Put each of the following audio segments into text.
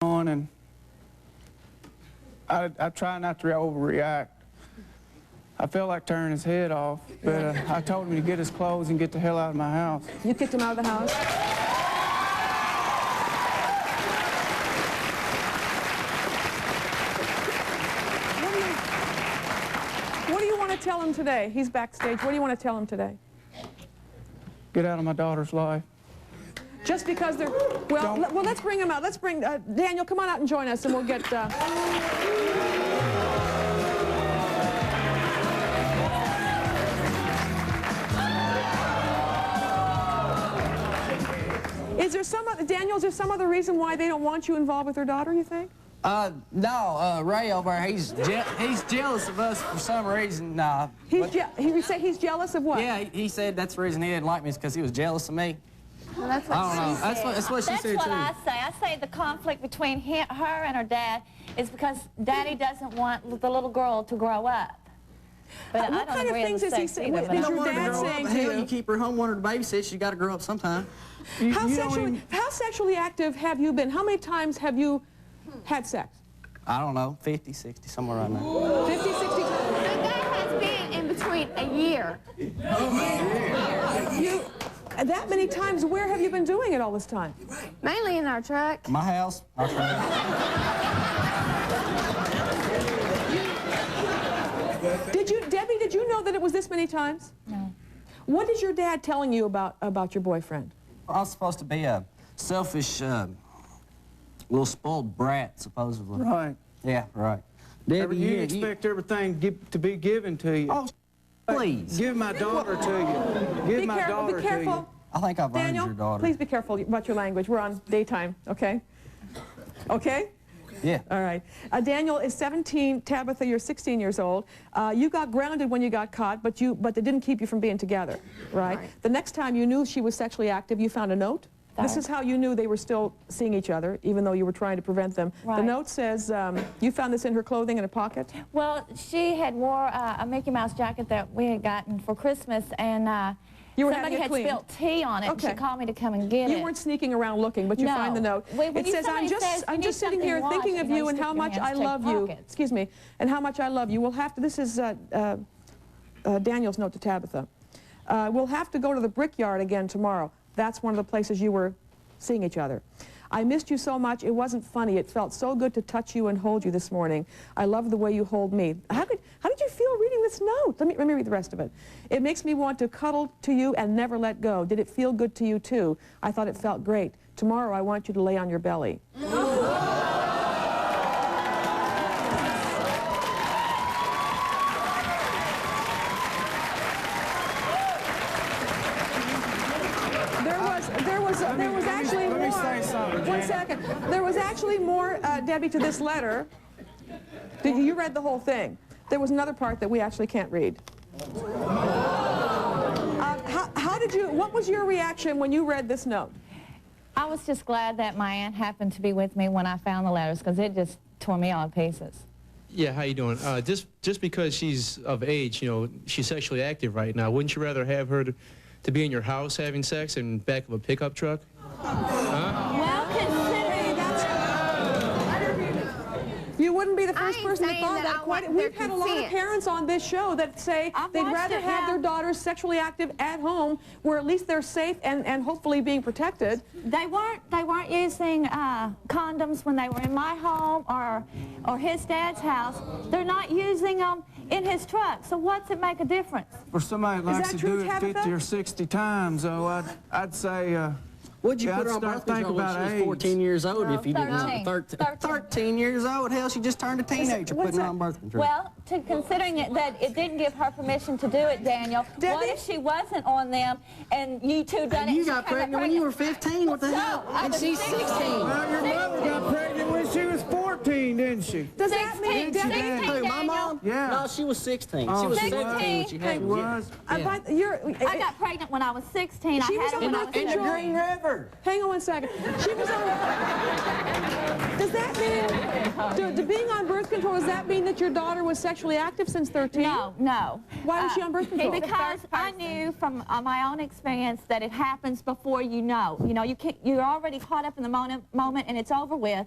on, and I try not to overreact. I felt like turning his head off, but I told him to get his clothes and get the hell out of my house. You kicked him out of the house? What do you want to tell him today? He's backstage. What do you want to tell him today? Get out of my daughter's life. Just because they're... Well, let's bring him out. Let's bring... Daniel, come on out and join us, and we'll get... Is there some other... Daniel, is there some other reason why they don't want you involved with their daughter, you think? No, Ray over there, he's jealous of us for some reason. He would say he's jealous of what? Yeah, he said that's the reason he didn't like me is because he was jealous of me. Well, that's what I don't know. That's what she said, too. That's what I say the conflict between her and her dad is because Daddy doesn't want the little girl to grow up. But what kind of things is he saying? Is your dad saying to you? You keep her home, want her to babysit, she's got to grow up sometime. How sexually active have you been? How many times have you had sex? I don't know, 50, 60, somewhere around there. 50, 60 times? The guy has been in between a year. That many times, where have you been doing it all this time? Mainly in our truck. My house, our truck. Debbie, did you know that it was this many times? No. What is your dad telling you about your boyfriend? I was supposed to be a selfish, little spoiled brat, supposedly. Right. Yeah, right. Debbie, you expect everything to be given to you. Oh, please. Give my daughter to you. Give my daughter be careful. to you. I think I've earned Daniel, your daughter. please be careful about your language. We're on daytime, okay? Okay? Yeah. All right. Daniel is 17. Tabitha, you're 16 years old. You got grounded when you got caught, but they didn't keep you from being together, right? The next time you knew she was sexually active, you found a note. This is how you knew they were still seeing each other, even though you were trying to prevent them. Right. The note says, you found this in her clothing in a pocket? Well, she had wore a Mickey Mouse jacket that we had gotten for Christmas, and somebody had spilled tea on it, and she called me to come and get it. You weren't sneaking around looking, but you find the note. It says, I'm just sitting here thinking of you and how much I love you. Excuse me, and how much I love you. We'll have to, this is Daniel's note to Tabitha. We'll have to go to the Brickyard again tomorrow. That's one of the places you were seeing each other. I missed you so much, it wasn't funny. It felt so good to touch you and hold you this morning. I love the way you hold me. How did you feel reading this note? Let me read the rest of it. It makes me want to cuddle to you and never let go. Did it feel good to you too? I thought it felt great. Tomorrow I want you to lay on your belly. There was actually more. Let me say something, One second. There was actually more, Debbie, to this letter. You read the whole thing. There was another part that we actually can't read. What was your reaction when you read this note? I was just glad that my aunt happened to be with me when I found the letters, because it just tore me all to pieces. Yeah, how you doing? Just because she's of age, you know, she's sexually active right now, wouldn't you rather have her to be in your house having sex in the back of a pickup truck? Huh? Well, considering you wouldn't be the first person to thought that. We've had a lot of parents on this show that say they'd rather have their daughters sexually active at home, where at least they're safe and hopefully being protected. They weren't using condoms when they were in my home or his dad's house. They're not using them in his truck. So what's it make a difference? For somebody that likes to do it 50 or 60 times, though, I'd say, Would you put her on birth control when she was 14 years old if you didn't know? 13 years old? Hell, she just turned a teenager putting her on birth control. Well, considering that it didn't give her permission to do it, Daniel, what if she wasn't on them and you two done it? You got pregnant when you were 15? What the hell? And she's 16. Well, your mother got pregnant when she was 14, didn't she? Does that mean, Who, my mom? Yeah. No, she was 16. Oh, she was 16. 17 when she had me. was? I got pregnant when I was 16. She was on birth In the control. Green River. Hang on one second. She was on... Does that mean, being on birth control, does that mean that your daughter was sexually active since 13? No. Why was she on birth control? Because I knew from my own experience that it happens before you know. You know, you're already caught up in the moment and it's over with.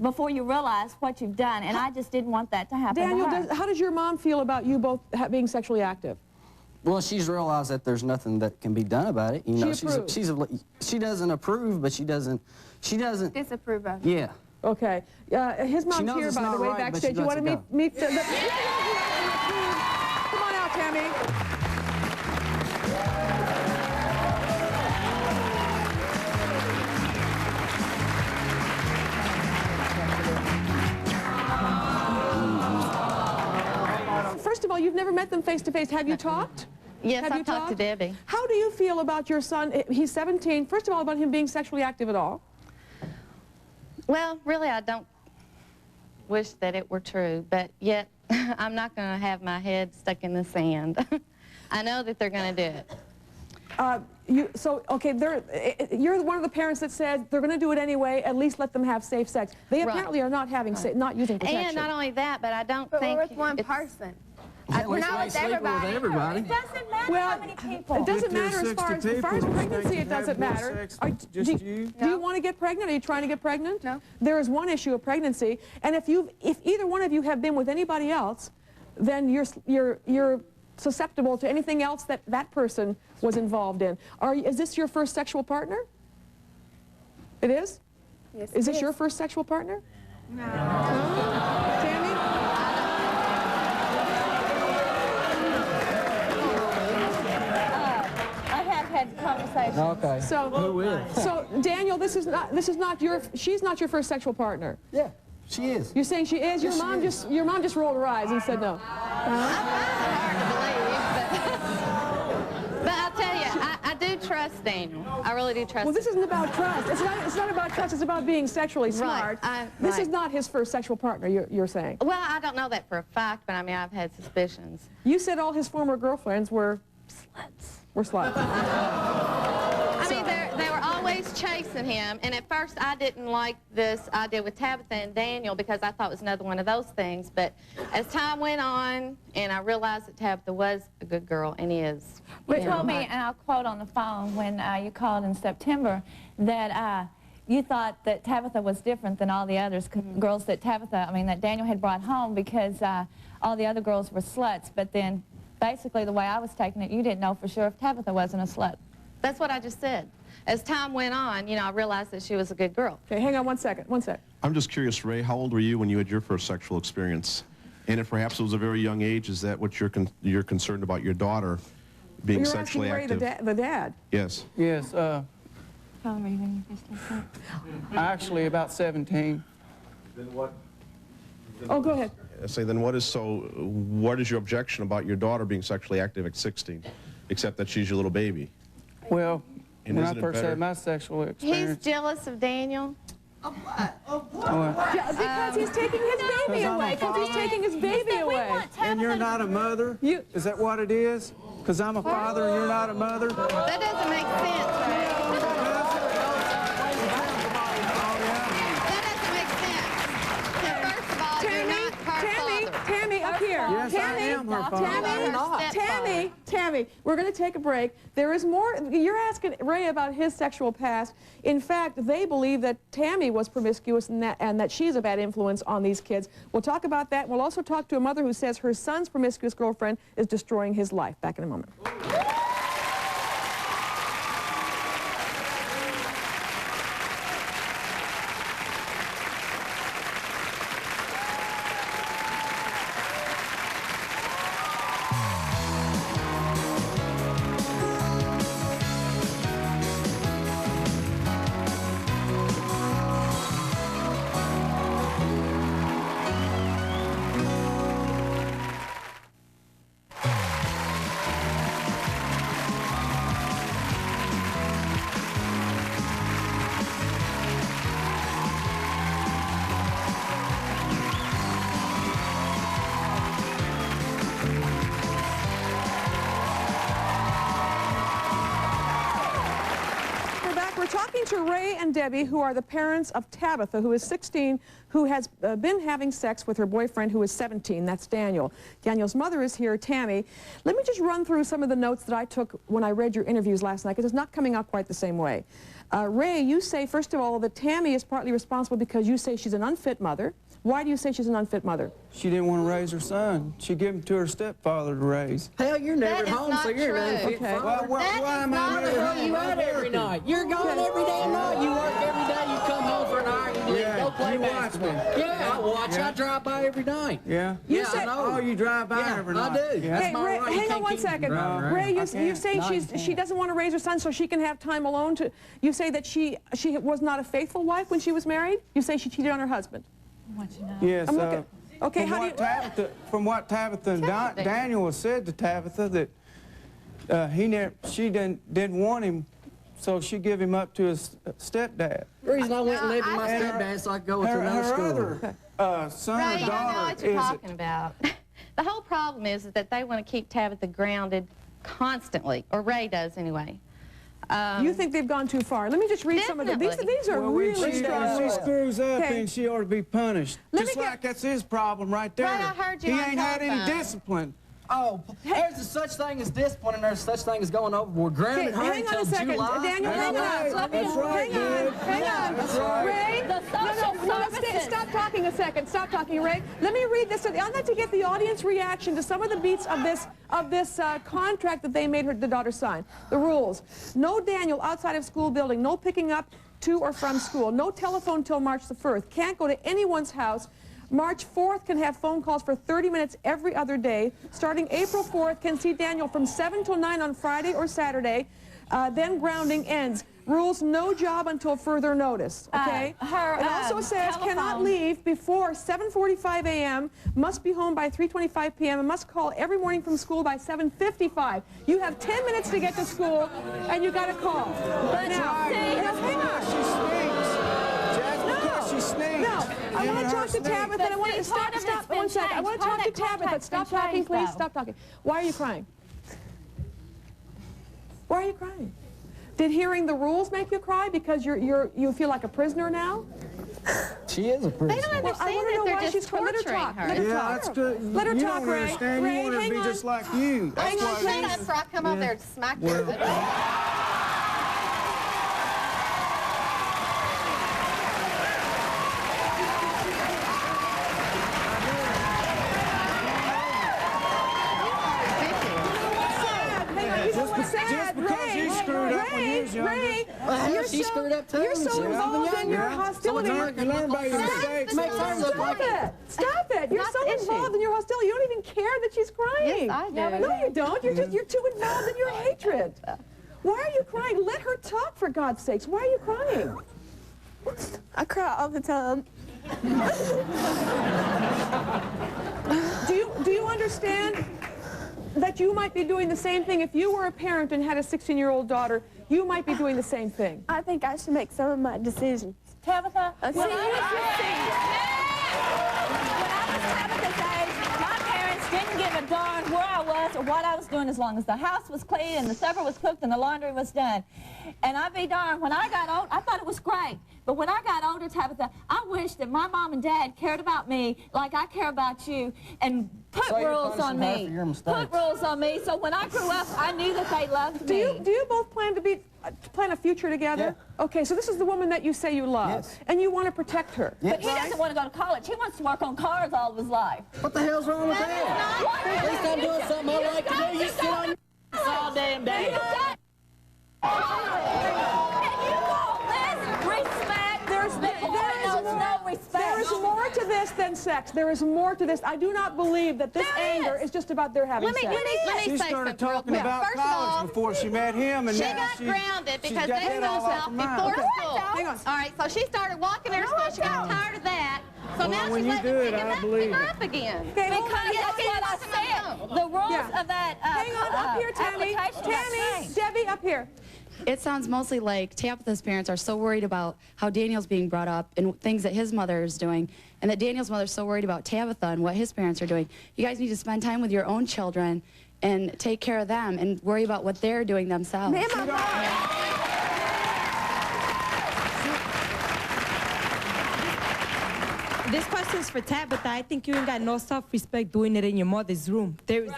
before you realize what you've done, and I just didn't want that to happen Daniel, to her. how does your mom feel about you both being sexually active? Well, she's realized that there's nothing that can be done about it. You know, she doesn't approve, but she doesn't disapprove of it. Yeah. Okay. His mom's here, by the way, backstage. You want to meet the... Come on out, Tammy. First of all, you've never met them face to face. Have you talked? Yes, Have I've you talked to Debbie. How do you feel about your son? He's 17. First of all, about him being sexually active at all? Well, really, I don't wish that it were true, but yet I'm not going to have my head stuck in the sand. I know that they're going to do it. You're one of the parents that said they're going to do it anyway. At least let them have safe sex. They apparently are not having, not using protection. And not only that, but I don't But think we're with one person. We're not with everybody. everybody. It doesn't matter how many people. It doesn't matter as far as pregnancy, it doesn't matter. Do you want to get pregnant? Are you trying to get pregnant? No. There is one issue of pregnancy, and if either one of you have been with anybody else, then you're susceptible to anything else that that person was involved in. Is this your first sexual partner? It is? Yes, Is this your first sexual partner? No. Tammy? I have had conversations. Okay. So Daniel, she's not your first sexual partner. Yeah, she is. You're saying she is? Your mom just rolled her eyes and said no. But I'll tell you, I do trust Daniel. I really do trust Well, this him. isn't about trust. It's not about trust. It's about being sexually smart. This is not his first sexual partner, you're saying. Well, I don't know that for a fact, but I mean, I've had suspicions. You said all his former girlfriends were sluts. I mean, they were always chasing him, and at first I didn't like this idea with Tabitha and Daniel because I thought it was another one of those things, but as time went on, and I realized that Tabitha was a good girl, and is. You told me, and I'll quote on the phone when you called in September, that you thought that Tabitha was different than all the others, girls that that Daniel had brought home because all the other girls were sluts, but then basically the way I was taking it, you didn't know for sure if Tabitha wasn't a slut. That's what I just said. As time went on, you know, I realized that she was a good girl. Okay, hang on one second. I'm just curious, Ray, how old were you when you had your first sexual experience? And if perhaps it was a very young age, is that what you're concerned about your daughter being sexually active? You're asking Ray, the dad. Yes. Yes, How old were you when you first started? actually about 17. Then what? Oh, go ahead. I say, then what is your objection about your daughter being sexually active at 16, except that she's your little baby? Well, And when I isn't it first better? had my sexual He's experience... jealous of Daniel. Because he's taking his baby away. Because he's taking his baby away. And you're not a mother? Is that what it is? Because I'm a father and you're not a mother? That doesn't make sense, Ray. That doesn't make sense. So first of all, you're not her father. Tammy, up here. Yes, I am her father. Tammy, we're going to take a break. There is more. You're asking Ray about his sexual past. In fact, they believe that Tammy was promiscuous and that she's a bad influence on these kids. We'll talk about that. We'll also talk to a mother who says her son's promiscuous girlfriend is destroying his life. Back in a moment. To Ray and Debbie, who are the parents of Tabitha, who is 16, who has been having sex with her boyfriend, who is 17. That's Daniel. Daniel's mother is here, Tammy. Let me just run through some of the notes that I took when I read your interviews last night, because it's not coming out quite the same way. Ray, you say, first of all, that Tammy is partly responsible because you say she's an unfit mother. Why do you say she's an unfit mother? She didn't want to raise her son. She gave him to her stepfather to raise. Hell, you're never at home, so you're an unfit Okay. father. Why am I never home? You out every night. You're gone every damn night. You work every day. You come home for an hour. You leave. Go play basketball. Yeah, I watch. I drive by every night. Yeah? You said, I know. Oh, you drive by every night. I do. Yeah. That's my Ray, right. You hang on can't one keep second. driving around. Ray, you're saying she doesn't want to raise her son so she can have time alone. You say that she was not a faithful wife when she was married? You say she cheated on her husband? Yes. I'm looking. Okay, From what Tabitha and Daniel has said to Tabitha, that she didn't want him, so she give him up to his stepdad. The reason I went and lived with my stepdad so I could go to another school. Other son Ray, or I know daughter what you're talking about. The whole problem is that they want to keep Tabitha grounded constantly, or Ray does anyway. You think they've gone too far. Let me just read some of them. These are really strong. When she screws up, Okay. and she ought to be punished. Just like that's his problem right there. Ray, I heard you He on ain't had any telephone. discipline. Oh, there's a such thing as discipline, and there's such thing as going overboard. Grounded her Hang on a until second. July. Daniel, hang on. That's right, dude. Hang on. That's right. Ray, stop talking a second. Stop talking, Ray. Let me read this. I'd like to get the audience reaction to some of the beats of this contract that they made the daughter sign. The rules: no Daniel outside of school building, no picking up to or from school, no telephone till March the 1st, can't go to anyone's house. March 4th can have phone calls for 30 minutes every other day. Starting April 4th, can see Daniel from 7 till 9 on Friday or Saturday. Then grounding ends. Rules: no job until further notice. Okay? It also says cannot leave before 7:45 a.m., must be home by 3:25 p.m., and must call every morning from school by 7:55. You have 10 minutes to get to school, and you got to call. But now, hang on. She sneaks. Just because she sneaks. No, I want to talk to Tabitha. I want to stop one second. I want to talk to Tabitha. Stop talking, please. Stop talking. Why are you crying? Why are you crying? Did hearing the rules make you cry because you feel like a prisoner now? She is a prisoner. They don't Well, I understand want to that know they're why just she's crying. Let her torturing talk. her. Let her Yeah, talk. that's good. Let her You talk, don't Ray. understand. Ray, You want her to hang be on. just like you. That's Hang on, why please. she's- After I come over there to smack her. Just because you screwed up when you was younger. Ray, She screwed up too. you're so involved in your hostility. You learn by your mistakes. Makes her look like Stop it! Stop it! You're Not so the issue. involved in your hostility. You don't even care that she's crying. Yes, I do. No, you don't. You're too involved in your hatred. Why are you crying? Let her talk, for God's sakes. Why are you crying? I cry all the time. Do you understand that you might be doing the same thing if you were a parent and had a 16-year-old daughter? You might be doing the same thing. I think I should make some of my decisions. Tabitha, Okay. when I was Tabitha's age, my parents didn't give a darn where I was or what I was doing as long as the house was clean and the supper was cooked and the laundry was done. And I'd be darned, when I got old, I thought it was great. But when I got older, Tabitha, I wish that my mom and dad cared about me like I care about you and put So you're rules on punishing her me. for your mistakes. Put rules on me so when I grew up, I knew that they loved Do me. you both plan a future together? Yeah. Okay, so this is the woman that you say you love, Yes. and you want to protect her. But he doesn't want to go to college. He wants to work on cars all of his life. What the hell's wrong with that? At least I'm doing something I like to do. You sit on your ass all damn day. And you call this respect? There's no respect. There is more to this than sex. There is more to this. I do not believe that this There anger is. is just about their having sex. Let me She say started something real talking quick. about First of all, college before she met him, and she now got grounded she's because got this that goes all off off her mind. before school. Hang on. All right, so she started walking her to school. She got tired of that. So Well, now when she's you letting do me it, pick I her believe it. up again. Okay, hold Because on. that's what I said. The rules of that Hang on, up here, Tammy. application got Tammy, changed. Debbie, up here. It sounds mostly like Tabitha's parents are so worried about how Daniel's being brought up and things that his mother is doing, and that Daniel's mother's so worried about Tabitha and what his parents are doing. You guys need to spend time with your own children and take care of them and worry about what they're doing themselves. Ma'am, I'm not. This question is for Tabitha. I think you ain't got no self-respect doing it in your mother's room.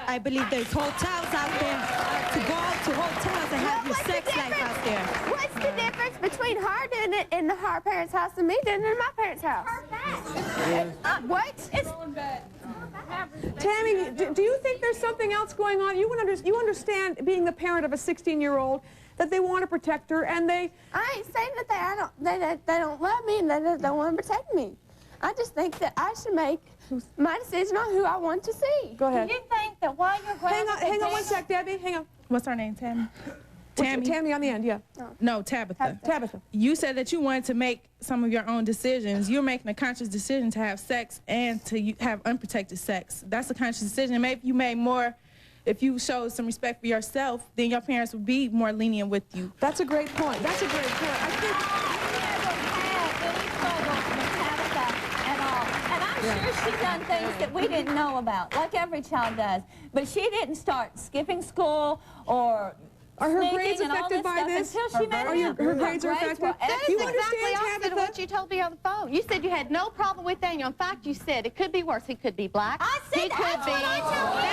I believe there's whole childs out there to go out to hotels and have your sex life out there. What's the difference between her doing it in her parents' house and me doing it in my parents' house? What? Tammy, do you think there's something else going on? You understand, being the parent of a 16-year-old, that they want to protect her, and they... I ain't saying that they don't love me and they don't want to protect me. I just think that I should make my decision on who I want to see. Go ahead. Do you think that while you're Hang on one sec, Debbie. Hang on. What's her name, Tammy? Tammy? Tammy on the end, yeah. No, Tabitha. Tabitha. You said that you wanted to make some of your own decisions. You're making a conscious decision to have sex and to have unprotected sex. That's a conscious decision. Maybe you made more, if you showed some respect for yourself, then your parents would be more lenient with you. That's a great point. That's a great point. I think... I'm sure she's done things that we didn't know about, like every child does. But she didn't start skipping school or Are her grades affected by this? Until she met him. Her grades are affected? That is exactly opposite of what you told me on the phone. You said you had no problem with Daniel. In fact, you said it could be worse. He could be black. I said he could that's be. what I told you.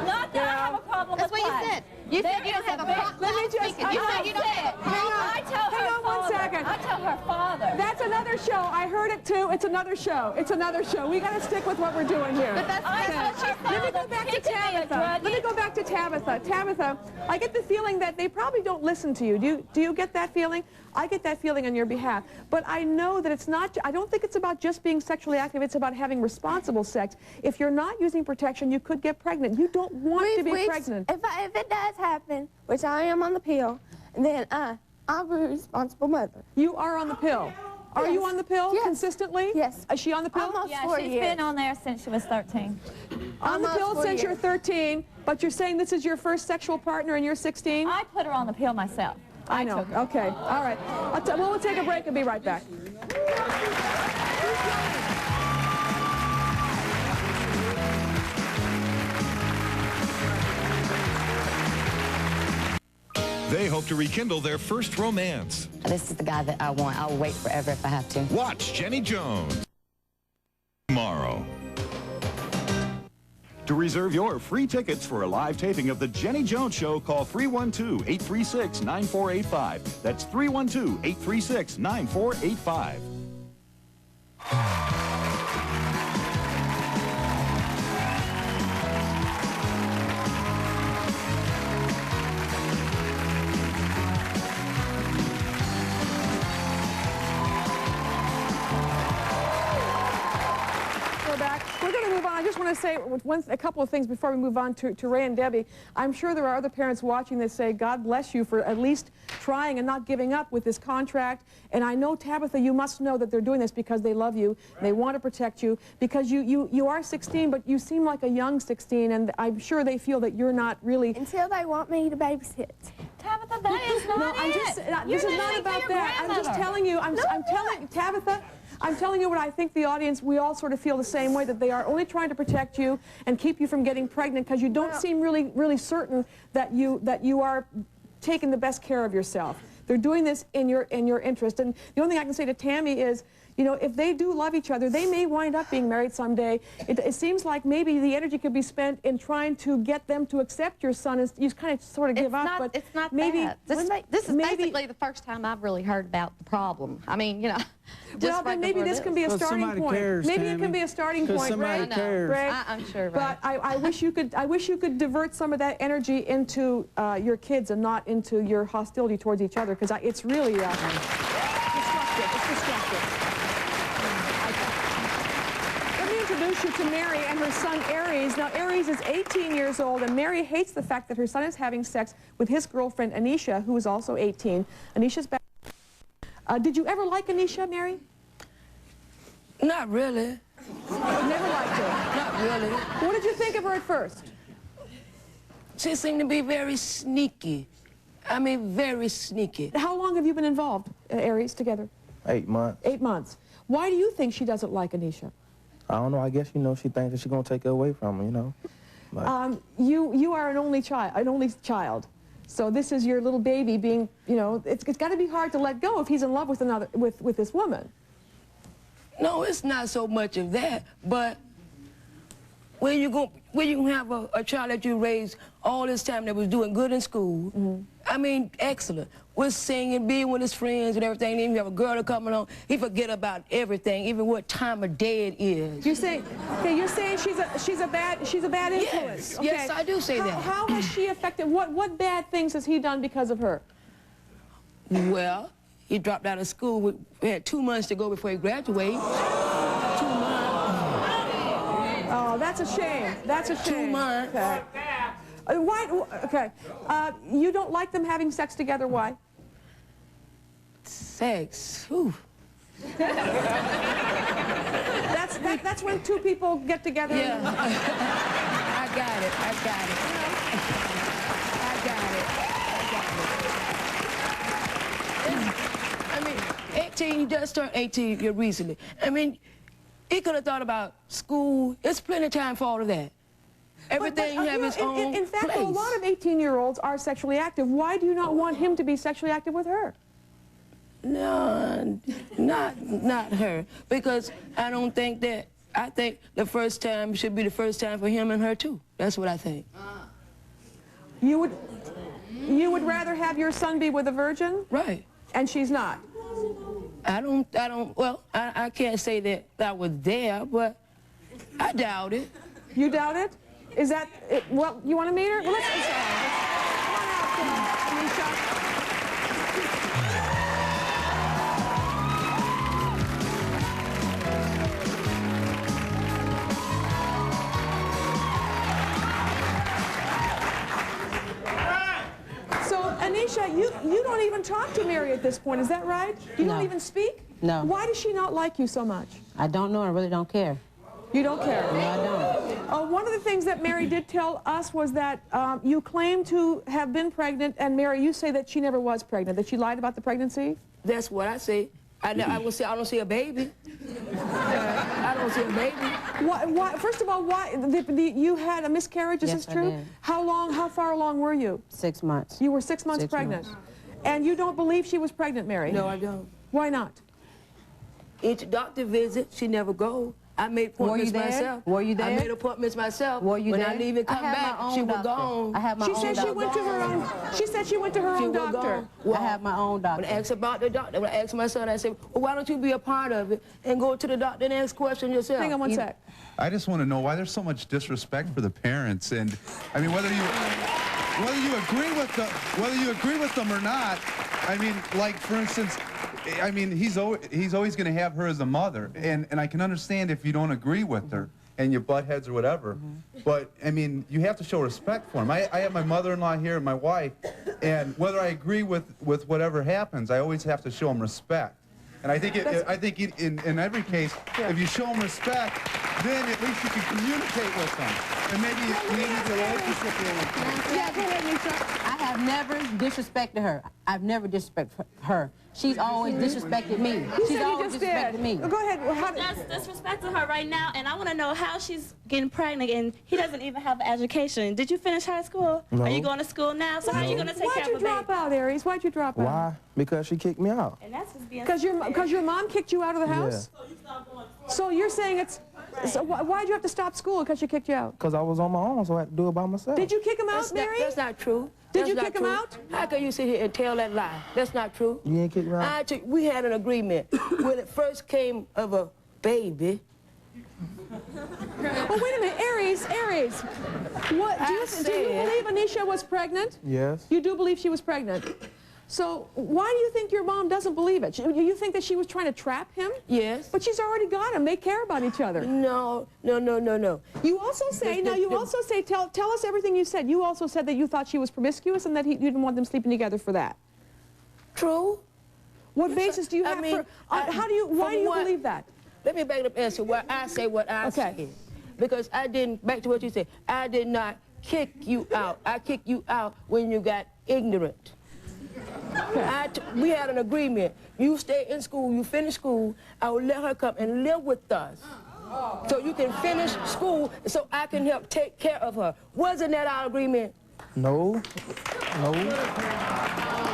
Not that I have a problem That's with what you black. said. You said you don't have a problem. Let me just... You said you don't have a problem. Hang on 1 second. I tell her father. That's another show. I heard it too. It's another show. It's another show. We got to stick with what we're doing here. But that's Let me go back to Tabitha. Let me go back to Tabitha. Tabitha, I get the feeling that they probably don't listen to you. Do you get that feeling? I get that feeling on your behalf. But I know that it's not, I don't think it's about just being sexually active. It's about having responsible sex. If you're not using protection, you could get pregnant. You don't want to be pregnant. If it does happen, which I am on the pill, then I'll be a responsible mother. You are on the pill. Are you on the pill consistently? Yes. Is she on the pill? Almost Yeah, 4 she's years. been on there since she was 13. On the Almost pill 4 since you're years. 13, but you're saying this is your first sexual partner and you're 16? I put her on the pill myself. I know. took her. Okay. All right. We'll take a break and be right back. They hope to rekindle their first romance. This is the guy that I want. I'll wait forever if I have to. Watch Jenny Jones tomorrow. To reserve your free tickets for a live taping of The Jenny Jones Show, call 312-836-9485. That's 312-836-9485. We're going to move on. I just want to say a couple of things before we move on to Ray and Debbie. I'm sure there are other parents watching that say, God bless you for at least trying and not giving up with this contract. And I know, Tabitha, you must know that they're doing this because they love you. They want to protect you. Because you are 16, but you seem like a young 16, and I'm sure they feel that you're not really... Until they want me to babysit. Tabitha, that is not no, I'm it. just, this is not about that. I'm just telling you, I'm telling Tabitha, I'm telling you what I think the audience, we all sort of feel the same way, that they are only trying to protect you and keep you from getting pregnant because you don't seem really certain that you are taking the best care of yourself. They're doing this in your interest. And the only thing I can say to Tammy is, you know, if they do love each other, they may wind up being married someday. It seems like maybe the energy could be spent in trying to get them to accept your son. And you kind of sort of give up. But it's not maybe that. This is basically the first time I've really heard about the problem. I mean, you know. Well, then maybe this can be a starting point. Cares, maybe Tammy. it can be a starting point, somebody Ray. cares. Ray. I'm sure, But I wish you could. I wish you could divert some of that energy into your kids and not into your hostility towards each other, because it's really destructive. It's destructive. Let me introduce you to Mary and her son Aries. Now, Aries is 18 years old, and Mary hates the fact that her son is having sex with his girlfriend Anisha, who is also 18. Anisha's back. Did you ever like Anisha, Mary? Not really. Never liked her? Not really. What did you think of her at first? She seemed to be very sneaky. I mean, very sneaky. How long have you been involved, Aries, together? 8 months. 8 months. Why do you think she doesn't like Anisha? I don't know. I guess, you know, she thinks that she's going to take her away from her, you know. But You are an only child. So this is your little baby being, you know, it's got to be hard to let go if he's in love with with this woman. No, it's not so much of that, but where you gonna have a child that you raised all this time that was doing good in school? I mean, excellent. Was singing, being with his friends and everything. And even you have a girl to come along, he forget about everything, even what time of day it is. You're saying, okay, you're saying she's a bad influence. Yes, okay. yes, I do say that. How has she affected? What bad things has he done because of her? Well, he dropped out of school. We had 2 months to go before he graduated. 2 months. Oh, that's a shame. That's a shame. 2 months. Okay. Why? Okay. You don't like them having sex together. Why? Sex. Whew. That's when two people get together. Yeah. I got it. I got it. I mean, 18, you just turned 18 here recently. I mean, he could have thought about school. There's plenty of time for all of that. Everything have its own in fact, place. a lot of 18-year-olds are sexually active. Why do you not want him to be sexually active with her? No, not her. Because I don't think that. I think the first time should be the first time for him and her too. That's what I think. You would rather have your son be with a virgin? Right. And she's not? Well, I can't say that I was there, but I doubt it. You doubt it? Is that, well, you want to meet her? Well, let's come on out, Anisha. So, Anisha, you don't even talk to Mary at this point, is that right? You don't even speak? No. Why does she not like you so much? I don't know. I really don't care. You don't care? No, I don't. One of the things that Mary did tell us was that you claim to have been pregnant, and Mary, you say that she never was pregnant, that she lied about the pregnancy? That's what I say. I will say I don't see a baby. I don't see a baby. First of all, why you had a miscarriage? Is Yes, this true? I did. How far along were you? 6 months. You were 6 months pregnant. And you don't believe she was pregnant, Mary? No, I don't. Why not? Each doctor visit, she never go. I made appointments myself. Were you there? I made appointments myself. Were you when there? I leave and come back, she was gone. I have my own doctor. She said she went to her own. She said she went to her own doctor. Well, I have my own doctor. When I asked about the doctor, when I asked my son, I said, well, why don't you be a part of it and go to the doctor and ask questions yourself? Hang on one sec. I just want to know why there's so much disrespect for the parents, and I mean whether you agree with them or not. I mean, like for instance, I mean he's always going to have her as a mother, and I can understand if you don't agree with her and you butt heads or whatever. But I mean, you have to show respect for him. I have my mother-in-law here and my wife, and whether I agree with whatever happens, I always have to show him respect. And I think in every case, if you show them respect, then at least you can communicate with them, and maybe the relationship will improve. Yeah, go ahead, Nisha. I have never disrespected her. I've never disrespected her. She's always disrespected me. She's always disrespected me. Go ahead. That's disrespecting her right now, and I want to know how she's getting pregnant, and he doesn't even have an education. Did you finish high school? No. Are you going to school now? So how are you going to take care of a baby? Why'd you drop out, Aries? Why'd you drop out? Why? Because she kicked me out. And that's just being Because your mom kicked you out of the house? Yeah. So you're saying it's... So why'd you have to stop school because she kicked you out? Because I was on my own, so I had to do it by myself. Did you kick him out, Mary? That's not true. Did you kick him out? How can you sit here and tell that lie? That's not true. You ain't kick me out? We had an agreement. When it first came of a baby. Oh, wait a minute. Aries. What, do you believe Anisha was pregnant? Yes. You do believe she was pregnant? So why do you think your mom doesn't believe it? You think that she was trying to trap him? Yes. But she's already got him. They care about each other. No. You also say, tell us everything you said. You also said that you thought she was promiscuous and that you didn't want them sleeping together for that. True. What basis do you have why do you believe that? Let me back up and answer what I say, what I said. Because I didn't, back to what you said, I did not kick you out. I kicked you out when you got ignorant. We had an agreement. You stay in school, you finish school, I will let her come and live with us. So you can finish school so I can help take care of her. Wasn't that our agreement? No.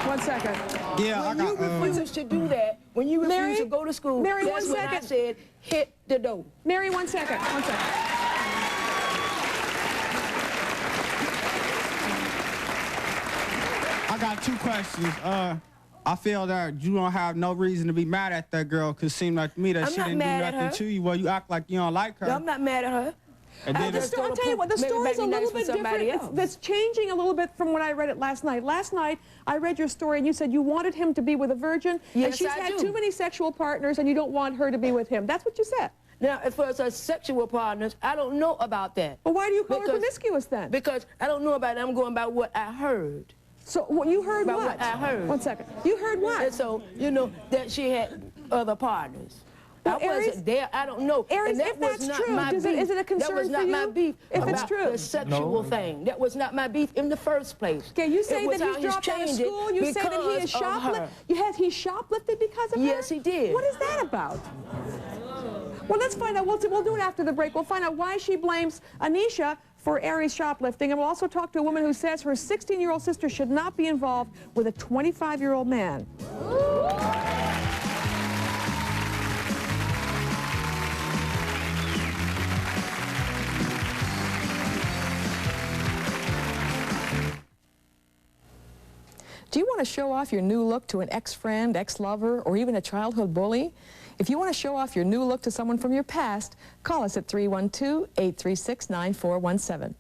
1 second. Yeah, when you refused to do that, when you refused to go to school, Mary, that's when I said, hit the door. Mary, 1 second. 1 second. got two questions. I feel that you don't have no reason to be mad at that girl, because it seemed like to me that she didn't do nothing to you. Well, you act like you don't like her. No, I'm not mad at her. And I'll tell you what, the story's a little bit different. That's changing a little bit from when I read it last night. Last night, I read your story, and you said you wanted him to be with a virgin, and she's had too many sexual partners, and you don't want her to be with him. That's what you said. Now, as far as her sexual partners, I don't know about that. Well, why do you call her promiscuous then? Because I don't know about it. I'm going by what I heard. So you heard about what? I heard. 1 second. You heard what? And so, you know, that she had other partners. Well, I wasn't there. I don't know. Aries, and that if that's was not true, my beef. is it a concern that was not for you? my beef If it's about true. the sexual thing. That was not my beef in the first place. Okay, you say It was that how he's dropped out of changed it school. You say that he is because of her. he shoplifted because of her? Yes, he did. What is that about? Well, let's find out. We'll do it after the break. We'll find out why she blames Anisha for Aries shoplifting, and we'll also talk to a woman who says her 16-year-old sister should not be involved with a 25-year-old man. Do you want to show off your new look to an ex-friend, ex-lover, or even a childhood bully? If you want to show off your new look to someone from your past, call us at 312-836-9417.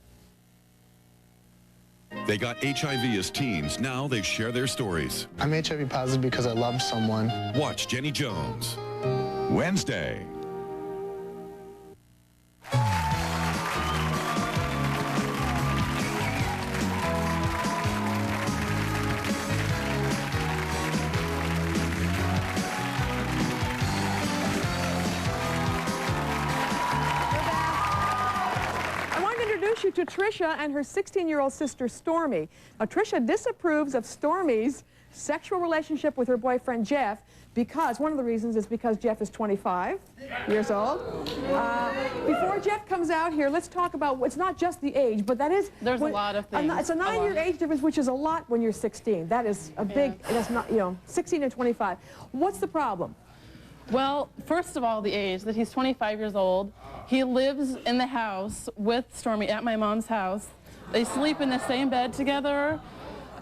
They got HIV as teens. Now they share their stories. I'm HIV positive because I loved someone. Watch Jenny Jones. Wednesday. You to Tricia and her 16-year-old sister Stormy. Now, Tricia disapproves of Stormy's sexual relationship with her boyfriend Jeff because one of the reasons is because Jeff is 25 years old. Before Jeff comes out here, let's talk about, it's not just the age, but that is... There's a lot of things. It's a 9-year age difference, which is a lot when you're 16. That is a big, that's not, you know, 16 and 25. What's the problem? Well, first of all, the age, that he's 25 years old. He lives in the house with Stormy at my mom's house. They sleep in the same bed together.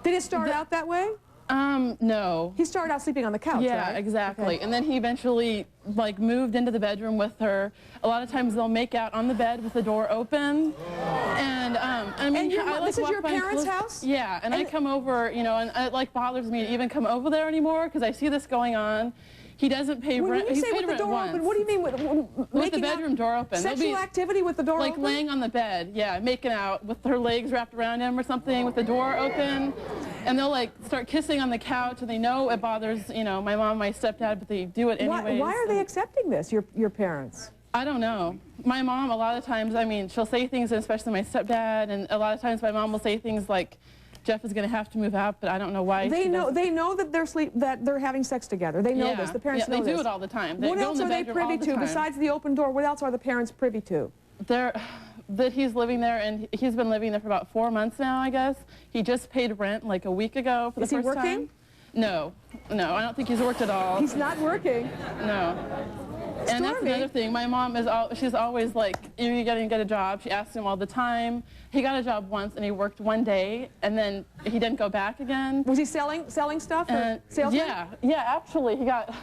Did it start out that way? No. He started out sleeping on the couch, yeah, right? exactly. Okay. And then he eventually, like, moved into the bedroom with her. A lot of times they'll make out on the bed with the door open. And, I mean, this is your parents' house? Yeah, and I come over, you know, and it, like, bothers me to even come over there anymore because I see this going on. He doesn't pay rent. When you say with the door open, what do you mean with the bedroom door open? Sexual activity with the door like open? Like laying on the bed, yeah, making out with her legs wrapped around him or something with the door open. And they'll like start kissing on the couch and they know it bothers, you know, my mom, my stepdad, but they do it anyways. Why are they accepting this, your parents? I don't know. My mom, a lot of times, I mean, she'll say things, especially my stepdad, and a lot of times my mom will say things like, Jeff is going to have to move out, but I don't know why. They know that they're having sex together. They know this. The parents know this. They do it all the time. They what go else in the are they privy to time. besides the open door? What else are the parents privy to? That he's living there, and he's been living there for about 4 months now, I guess. He just paid rent like a week ago for the first time. Is he working? No, I don't think he's worked at all. He's not working. No. And that's another thing. My mom is she's always like, you're going to get a job. She asks him all the time. He got a job once and he worked one day and then he didn't go back again. Was he selling stuff? Salesman? Yeah, actually he got,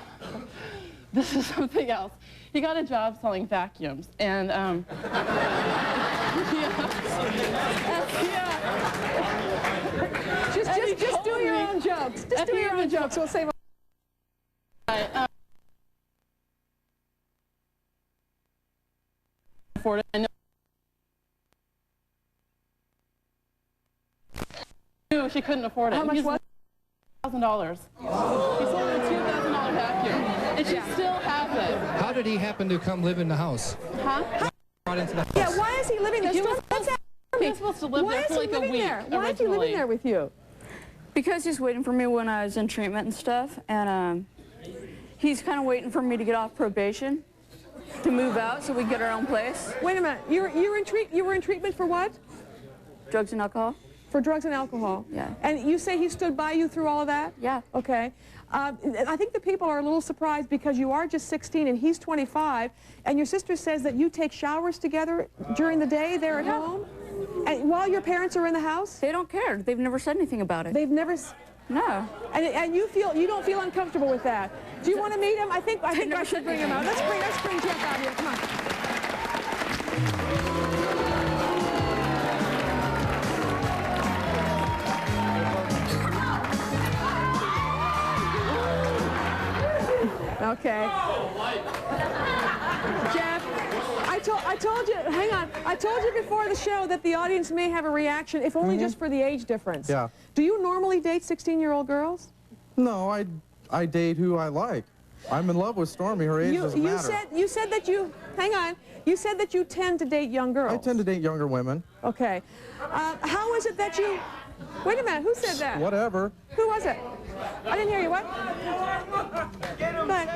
this is something else. He got a job selling vacuums and just do your own jokes. Just do your own jokes. We'll save afford it. I knew she couldn't afford it. How much was it? $1,000. He sold a $2,000 vacuum, and she still has it. How did he happen to come live in the house? Huh? Brought into the house? Yeah, why is he living there? He was supposed to live there for like a week. Why is he living there with you? Because he's waiting for me when I was in treatment and stuff, and he's kind of waiting for me to get off probation to move out so we get our own place. Wait a minute, you were in treatment for what? Drugs and alcohol. For drugs and alcohol? Yeah. And you say he stood by you through all of that? Yeah. Okay. I think the people are a little surprised because you are just 16 and he's 25, and your sister says that you take showers together during the day there at home? And while your parents are in the house? They don't care. They've never said anything about it. They've never... No. And you don't feel uncomfortable with that. Do you want to meet him? I think I should bring him out. Let's bring Jeff out here. Come on. Okay. Jeff, I told you, hang on, I told you before the show that the audience may have a reaction, if only just for the age difference. Yeah. Do you normally date 16-year-old girls? No, I date who I like. I'm in love with Stormy. Her age doesn't matter. You said that you, hang on, you said that you tend to date young girls. I tend to date younger women. Okay. How is it that you, wait a minute, who said that? Whatever. Who was it? I didn't hear you, what?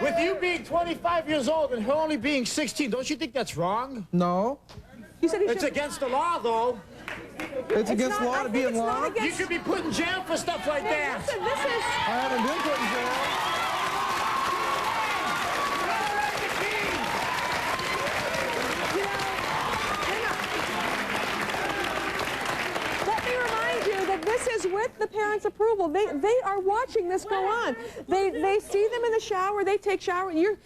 With you being 25 years old and her only being 16, don't you think that's wrong? No. You said it's against the law, though. It's against law to be in law? You should be put in jail for stuff like that. Listen, this is... I haven't been put in jail. Let me remind you that this is with the parents' approval. They are watching this go on. They see them in the shower. They take shower. You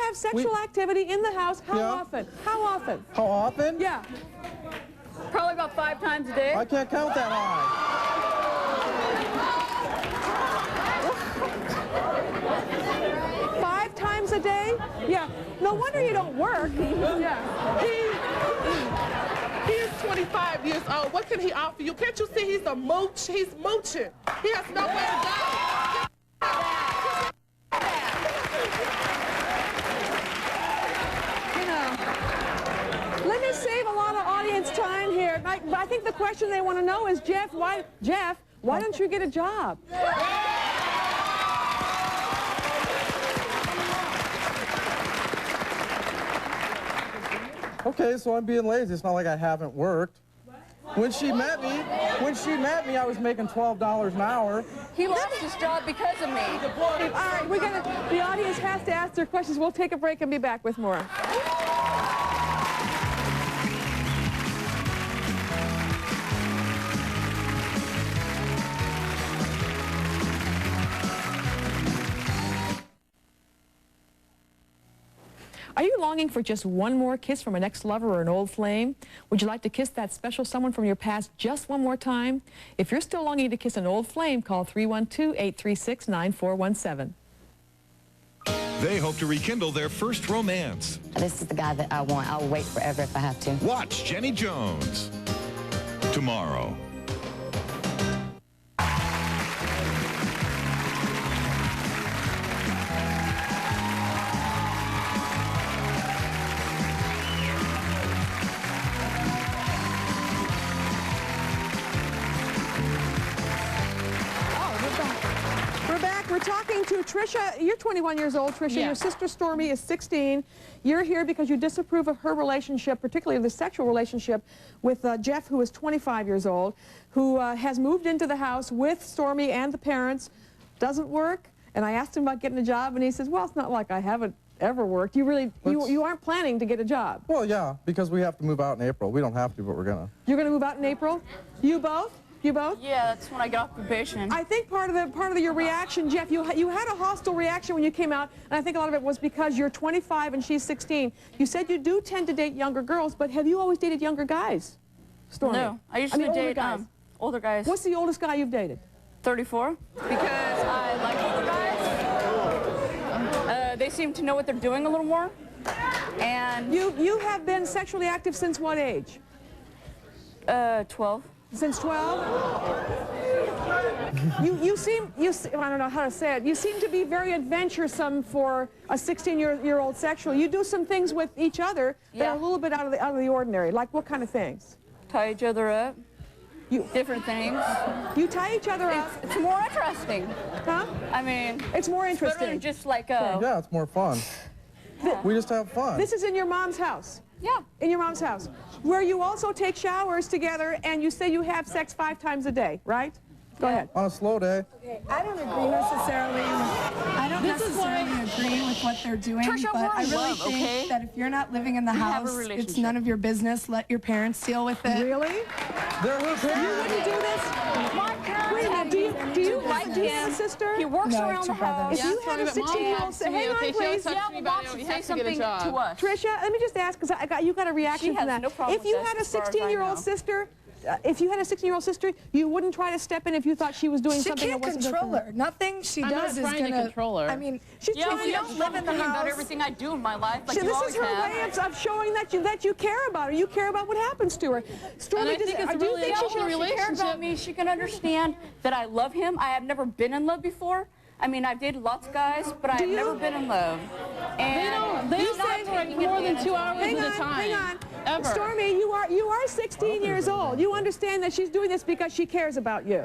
have sexual activity in the house. How often? How often? How often? Yeah. Probably about 5 times a day. I can't count that high. 5 times a day? Yeah. No wonder you don't work. Yeah. He is 25 years old. What can he offer you? Can't you see he's a mooch? He's mooching. He has nowhere to go. Let me save a lot of audience time here. I think the question they want to know is, Jeff, why don't you get a job? Okay, so I'm being lazy. It's not like I haven't worked. When she met me, I was making $12 an hour. He lost his job because of me. All right, the audience has to ask their questions. We'll take a break and be back with more. Are you longing for just one more kiss from an ex-lover or an old flame? Would you like to kiss that special someone from your past just one more time? If you're still longing to kiss an old flame, call 312-836-9417. They hope to rekindle their first romance. This is the guy that I want. I'll wait forever if I have to. Watch Jenny Jones tomorrow. We're talking to Tricia. You're 21 years old, Tricia. Yeah. Your sister Stormy is 16. You're here because you disapprove of her relationship, particularly the sexual relationship with Jeff, who is 25 years old, who has moved into the house with Stormy and the parents. Doesn't work. And I asked him about getting a job, and he says, well, it's not like I haven't ever worked. You aren't planning to get a job. Well, yeah, because we have to move out in April. We don't have to, but we're gonna. You're gonna move out in April? You both? You both? Yeah, that's when I got off probation. I think part of your reaction, Jeff, you had a hostile reaction when you came out, and I think a lot of it was because you're 25 and she's 16. You said you do tend to date younger girls, but have you always dated younger guys, Stormy? No, I used to date older guys. What's the oldest guy you've dated? 34. Because I like older guys. They seem to know what they're doing a little more. And you have been sexually active since what age? 12. Since 12? you seem, I don't know how to say it, you seem to be very adventuresome for a 16-year-old sexual. You do some things with each other that are a little bit out of the ordinary. Like what kind of things? Tie each other up. Different things. You tie each other up? It's more interesting. Huh? I mean... It's more interesting. Better than just like a... Yeah, it's more fun. We just have fun. This is in your mom's house? Yeah. In your mom's house, where you also take showers together and you say you have sex 5 times a day, right? Go ahead. On a slow day. Okay, I don't agree necessarily. I don't necessarily agree with what they're doing, Trisha, but I really love, think okay? that if you're not living in the house, it's none of your business. Let your parents deal with it. Really? They're her parents. You wouldn't do this? My parents Wait a minute, do you have a sister? He works No, around two the house. If you had a 16-year-old sister, hang on, please. Yeah, well, Mom should say something to us. Tricia, let me just ask, because you got a reaction She from has that. no problem If you with had a this, as far as I 16-year-old know. sister, you wouldn't try to step in if you thought she was doing something that wasn't good for control her. Nothing she I'm does not is trying to gonna control her. I mean, She's Yeah, trying well, to you don't live in the house. About everything I do in my life, like you this always is her have. way of showing that you care about her. You care about what happens to her. Stormy, And I think it's do you really think a she healthy should She cares relationship. about me. She can understand that I love him. I have never been in love before. I mean, I've dated lots of guys, but I've never been in love. And They he's don't not separate taking more than advantage 2 of hours me. at a time. Hang on. Ever. Stormy, you are 16 years old. You understand that she's doing this because she cares about you.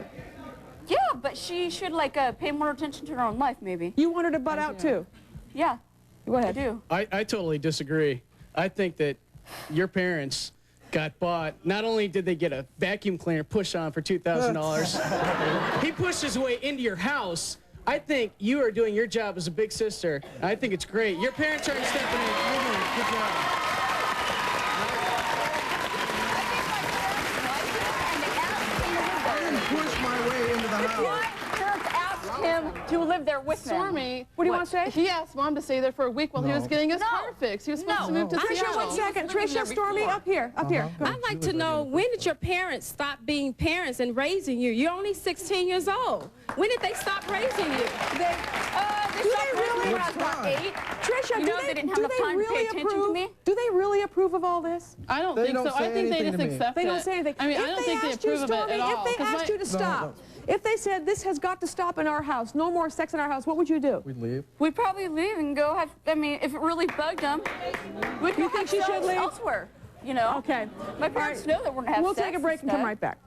Yeah, but she should like pay more attention to her own life, maybe. You want her to butt out too? Yeah. Go ahead. I do. I totally disagree. I think that your parents got bought. Not only did they get a vacuum cleaner push on for $2,000, he pushed his way into your house. I think you are doing your job as a big sister. I think it's great. Your parents aren't stepping in. You're doing a good job. Push my way into the house. My parents asked him to live there with them. Stormy, What do you want to say? he asked Mom to stay there for a week while he was getting his car fixed. He was supposed to move to Tricia, Seattle. 1 second. Tricia, Stormy, up here. Up here. Go. I'd like to know, when did your parents stop being parents and raising you? You're only 16 years old. When did they stop raising you? They stopped raising me when I was about 8. Tricia, You know, they didn't have enough time to pay attention to me. Do they really approve of all this? I don't They think don't so. I say think they anything just to me. accept it. They don't say anything. I mean, If I don't think they asked you, approve of it Stormy, at all. If they 'cause asked you to stop, if they said this has got to stop in our house, no more sex in our house, what would you do? We'd leave. We'd probably leave and go have, I mean, if it really bugged them, we'd go You think have she should sex leave? elsewhere. You know? Okay. My parents know that we're going to have We'll sex take a break and come right back.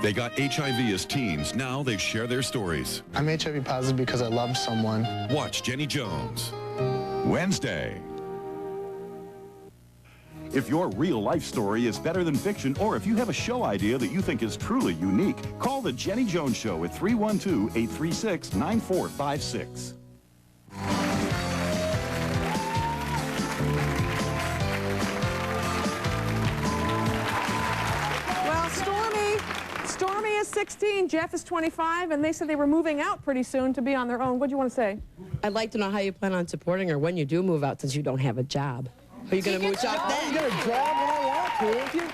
They got HIV as teens. Now they share their stories. I'm HIV positive because I loved someone. Watch Jenny Jones. Wednesday. If your real-life story is better than fiction, or if you have a show idea that you think is truly unique, call The Jenny Jones Show at 312-836-9456. Well, Stormy is 16, Jeff is 25, and they said they were moving out pretty soon to be on their own. What do you want to say? I'd like to know how you plan on supporting her when you do move out, since you don't have a job. Are you going to mooch off I get a job when I want to.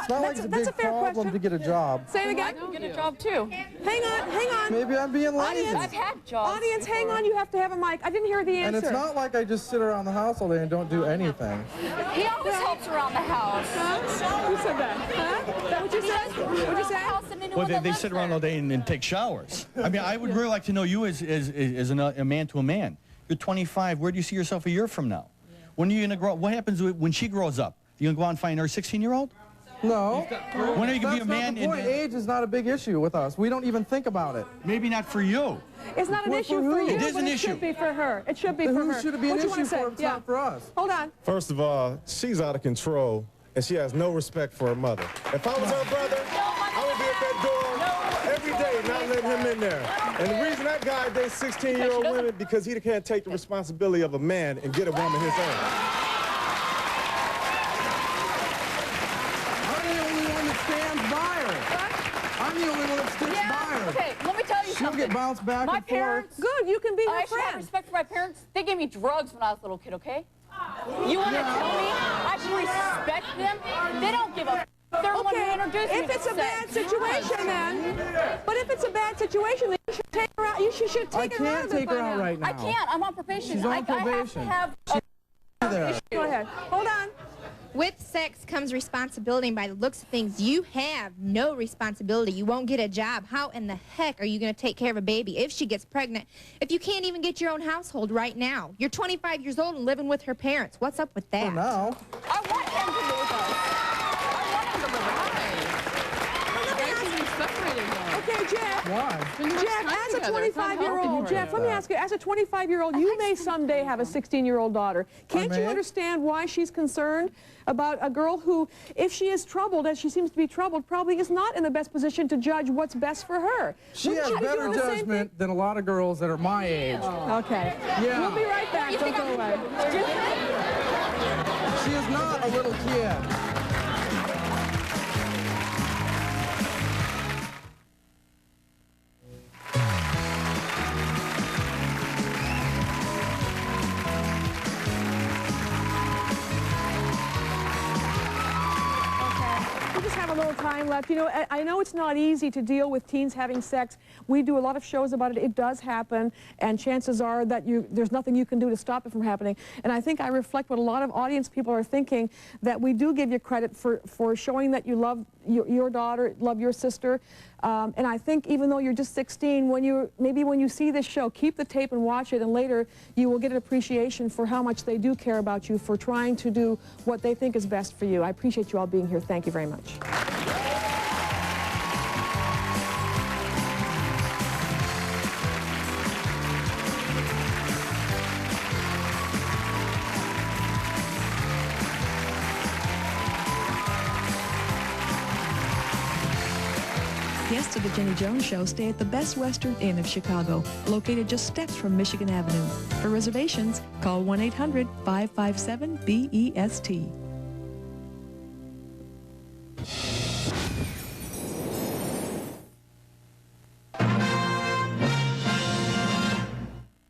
It's not like it's a big problem to get a job. Say it again. I can get a job too. Hang on. Maybe I'm being lazy. I've had jobs. Audience, hang on. You have to have a mic. I didn't hear the answer. And it's not like I just sit around the house all day and don't do anything. He always helps around the house. Who said that? Huh? Is that what you said? What'd you say? Well, they sit around all day and take showers. I mean, I would really like to know you as a man to a man. You're 25. Where do you see yourself a year from now? When are you going to grow up? What happens when she grows up? You going to go out and find her 16-year-old? No. When are you going to be a That's man? not the point. Age is not a big issue with us. We don't even think about it. Maybe not for you. It's not an Well, issue for for who? you, It is but an it issue. should be for her. It should be for her. Who should it be an What you issue wanna say? for if it's Yeah. not for us? Hold on. First of all, she's out of control, and she has no respect for her mother. If I was her brother, I would be at that door every day, not letting him in there. And the reason that guy dates 16-year-old women, because he can't take the responsibility of a man and get a woman his own. I'm the only one that stands by her. I'm the only one that sticks by her. Okay, let me tell you She'll something. get bounced back My and forth. parents, Good, you can be her I actually have friend. respect for my parents. They gave me drugs when I was a little kid, okay? You want to tell me I should respect them? They don't give a They're the one who introduced me If to it's a sex. bad situation, then. But if it's a bad situation, then you should take her out. You should take her out can't of it take by her out now. right now. I can't. I'm on probation. She's on I have to probation. have There. Go ahead. Hold on. With sex comes responsibility, and by the looks of things, you have no responsibility. You won't get a job. How in the heck are you going to take care of a baby if she gets pregnant if you can't even get your own household right now? You're 25 years old and living with her parents. What's up with that? For now. I want him to live with us. I want him to live with us. Okay, Jeff. Why? Jeff, as a 25-year-old, Jeff, let me ask you, as a 25-year-old, you may someday have a 16-year-old daughter. Can't you understand why she's concerned about a girl who, if she is troubled, as she seems to be troubled, probably is not in the best position to judge what's best for her? She has better judgment than a lot of girls that are my age. Okay. Yeah. We'll be right back. Don't go away. She is not a little kid. We just have a little time left. You know, I know it's not easy to deal with teens having sex. We do a lot of shows about it. It does happen, and chances are that there's nothing you can do to stop it from happening. And I think I reflect what a lot of audience people are thinking, that we do give you credit for showing that you love your daughter, love your sister. And I think even though you're just 16, maybe when you see this show, keep the tape and watch it, and later you will get an appreciation for how much they do care about you, for trying to do what they think is best for you. I appreciate you all being here. Thank you very much. Guests of the Jenny Jones Show stay at the Best Western Inn of Chicago, located just steps from Michigan Avenue. For reservations, call 1-800-557-BEST.